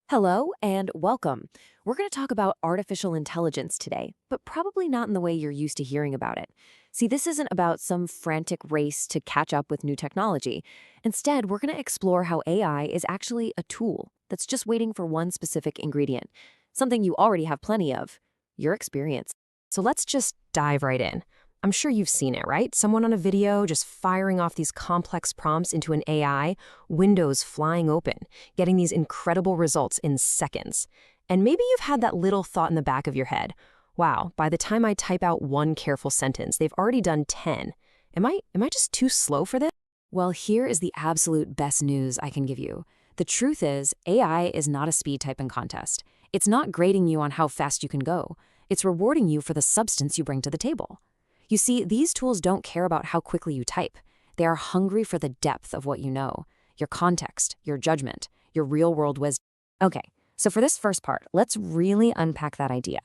Hello and welcome. We're going to talk about artificial intelligence today, but probably not in the way you're used to hearing about it. See, this isn't about some frantic race to catch up with new technology. Instead, we're going to explore how AI is actually a tool that's just waiting for one specific ingredient, something you already have plenty of: your experience. So let's just dive right in. I'm sure you've seen it, right? Someone on a video just firing off these complex prompts into an AI, windows flying open, getting these incredible results in seconds. And maybe you've had that little thought in the back of your head: wow, by the time I type out one careful sentence, they've already done 10. Am I just too slow for this? Well, here is the absolute best news I can give you. The truth is, AI is not a speed typing contest. It's not grading you on how fast you can go. It's rewarding you for the substance you bring to the table. You see, these tools don't care about how quickly you type. They are hungry for the depth of what you know, your context, your judgment, your real-world wisdom. Okay, so for this first part, let's really unpack that idea.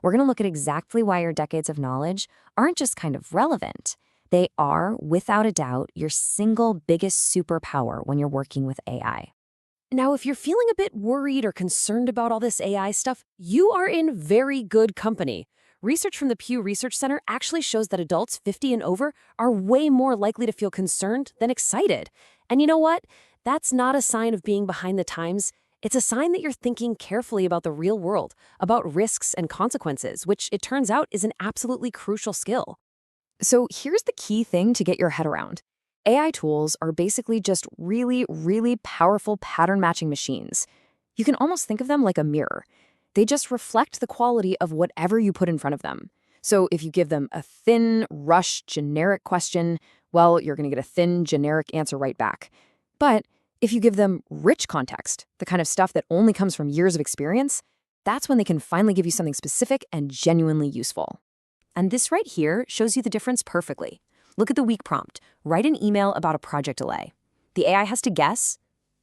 We're going to look at exactly why your decades of knowledge aren't just kind of relevant. They are, without a doubt, your single biggest superpower when you're working with AI. Now, if you're feeling a bit worried or concerned about all this AI stuff, you are in very good company. Research from the Pew Research Center actually shows that adults 50 and over are way more likely to feel concerned than excited. And you know what? That's not a sign of being behind the times. It's a sign that you're thinking carefully about the real world, about risks and consequences, which it turns out is an absolutely crucial skill. So here's the key thing to get your head around. AI tools are basically just really, really powerful pattern matching machines. You can almost think of them like a mirror. They just reflect the quality of whatever you put in front of them. So if you give them a thin, rushed, generic question, well, you're going to get a thin, generic answer right back. But if you give them rich context, the kind of stuff that only comes from years of experience, that's when they can finally give you something specific and genuinely useful. And this right here shows you the difference perfectly. Look at the weak prompt. Write an email about a project delay. The AI has to guess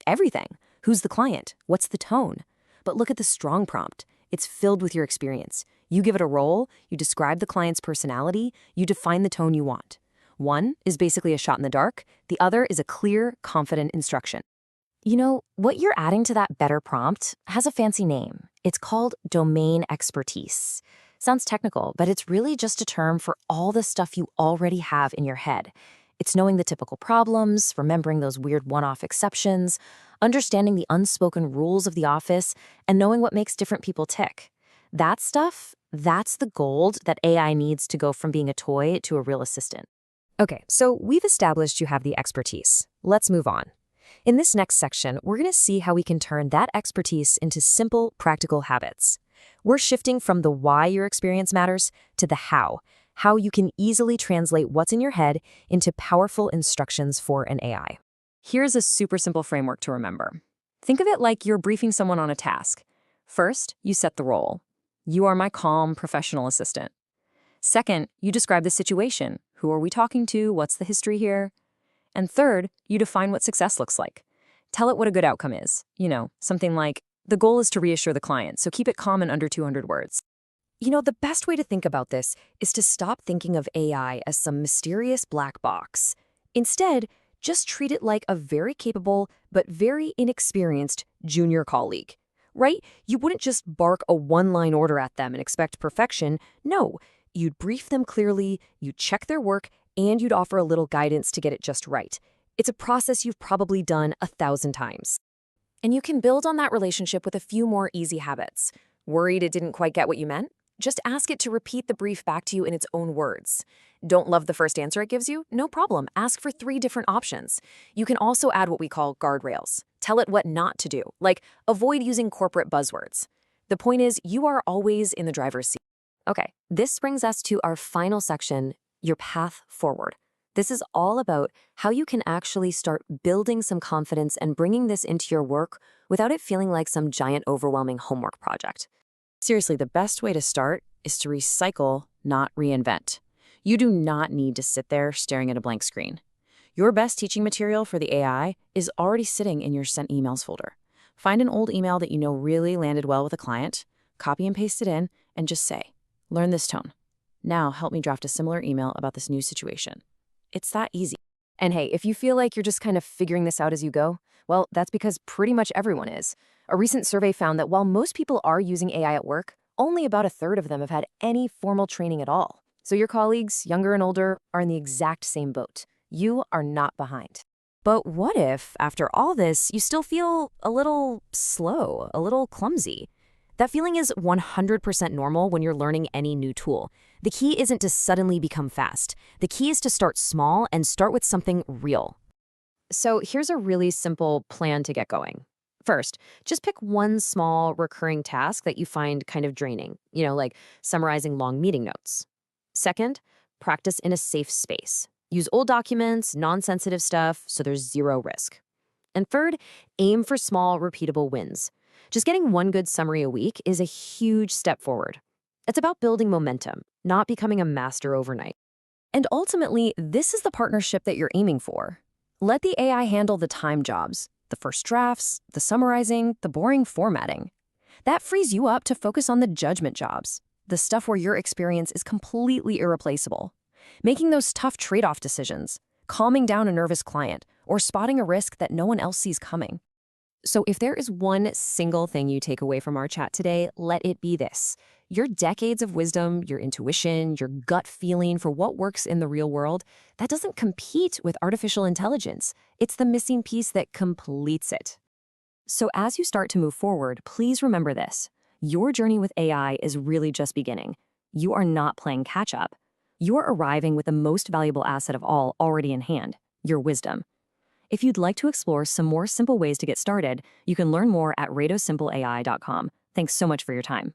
everything. Who's the client? What's the tone? But look at the strong prompt. It's filled with your experience. You give it a role, you describe the client's personality, you define the tone you want. One is basically a shot in the dark. The other is a clear, confident instruction. You know, what you're adding to that better prompt has a fancy name. It's called domain expertise. Sounds technical, but it's really just a term for all the stuff you already have in your head. It's knowing the typical problems, remembering those weird one-off exceptions, understanding the unspoken rules of the office, and knowing what makes different people tick. That stuff, that's the gold that AI needs to go from being a toy to a real assistant. Okay, so we've established you have the expertise. Let's move on. In this next section, we're going to see how we can turn that expertise into simple, practical habits. We're shifting from the why your experience matters to the how you can easily translate what's in your head into powerful instructions for an AI. Here's a super simple framework to remember. Think of it like you're briefing someone on a task. First, you set the role. You are my calm, professional assistant. Second, you describe the situation. Who are we talking to? What's the history here? And third, you define what success looks like. Tell it what a good outcome is. Something like, the goal is to reassure the client, so keep it calm and under 200 words. The best way to think about this is to stop thinking of AI as some mysterious black box. Instead, just treat it like a very capable but very inexperienced junior colleague, right? You wouldn't just bark a one-line order at them and expect perfection. No, you'd brief them clearly, you'd check their work, and you'd offer a little guidance to get it just right. It's a process you've probably done 1,000 times. And you can build on that relationship with a few more easy habits. Worried it didn't quite get what you meant? Just ask it to repeat the brief back to you in its own words. Don't love the first answer it gives you? No problem. Ask for 3 different options. You can also add what we call guardrails. Tell it what not to do, like avoid using corporate buzzwords. The point is, you are always in the driver's seat. Okay, this brings us to our final section, your path forward. This is all about how you can actually start building some confidence and bringing this into your work without it feeling like some giant, overwhelming homework project. Seriously, the best way to start is to recycle, not reinvent. You do not need to sit there staring at a blank screen. Your best teaching material for the AI is already sitting in your sent emails folder. Find an old email that you know really landed well with a client, copy and paste it in, and just say, learn this tone. Now help me draft a similar email about this new situation. It's that easy. And hey, if you feel like you're just kind of figuring this out as you go, Well, that's because pretty much everyone is. A recent survey found that while most people are using AI at work, only about a third of them have had any formal training at all. So your colleagues, younger and older, are in the exact same boat. You are not behind. But what if, after all this, you still feel a little slow, a little clumsy? That feeling is 100% normal when you're learning any new tool. The key isn't to suddenly become fast. The key is to start small and start with something real. So here's a really simple plan to get going. First, just pick one small recurring task that you find kind of draining, like summarizing long meeting notes. Second, practice in a safe space. Use old documents, non-sensitive stuff, so there's zero risk. And third, aim for small, repeatable wins. Just getting one good summary a week is a huge step forward. It's about building momentum, not becoming a master overnight. And ultimately, this is the partnership that you're aiming for. Let the AI handle the time jobs, the first drafts, the summarizing, the boring formatting. That frees you up to focus on the judgment jobs, the stuff where your experience is completely irreplaceable. Making those tough trade-off decisions, calming down a nervous client, or spotting a risk that no one else sees coming. So if there is one single thing you take away from our chat today, let it be this. Your decades of wisdom, your intuition, your gut feeling for what works in the real world, that doesn't compete with artificial intelligence. It's the missing piece that completes it. So as you start to move forward, please remember this. Your journey with AI is really just beginning. You are not playing catch-up. You're arriving with the most valuable asset of all already in hand, your wisdom. If you'd like to explore some more simple ways to get started, you can learn more at radosimpleai.com. Thanks so much for your time.